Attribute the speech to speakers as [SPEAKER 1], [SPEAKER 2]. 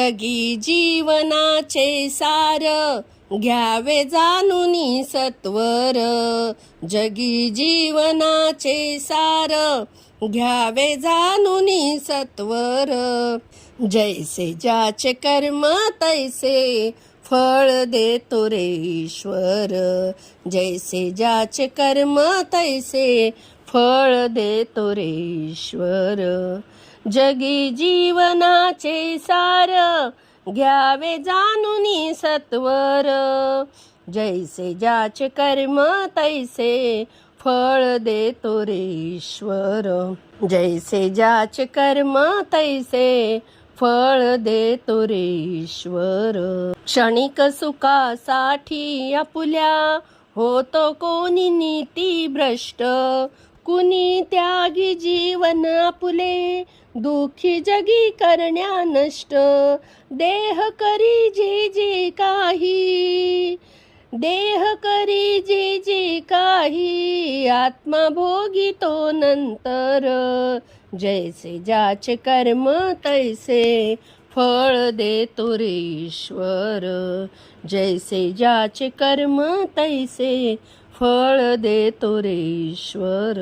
[SPEAKER 1] जगी जीवनाचे सार, घ्यावे जाणूनी सत्वर. जगी जीवनाचे सार, घ्यावे जाणूनी सत्वर. जैसे ज्याचे कर्म तैसे फळ देतो रे ईश्वर. जैसे ज्याचे कर्म तैसे फळ देतो रे ईश्वर. जगी जीवनाचे सार, घ्यावे जाणूनी सत्वर. जैसे ज्याचे कर्म तैसे फळ देतो रे ईश्वर. जैसे ज्याचे कर्म तैसे फळ देतो रे ईश्वर. क्षणिक सुखासाठी आपुल्या होतो कोणी नीती भ्रष्ट. कुणी त्यागी जीवन आपुले, दुःखी जगी करण्या नष्ट. देह करी जी जी काही, देह करी जी जी काही, आत्मा भोगी तो नंतर. जैसे ज्याचे कर्म तैसे फळ देतो रे ईश्वर. जैसे ज्याचे कर्म तैसे फळ देतो रे ईश्वर.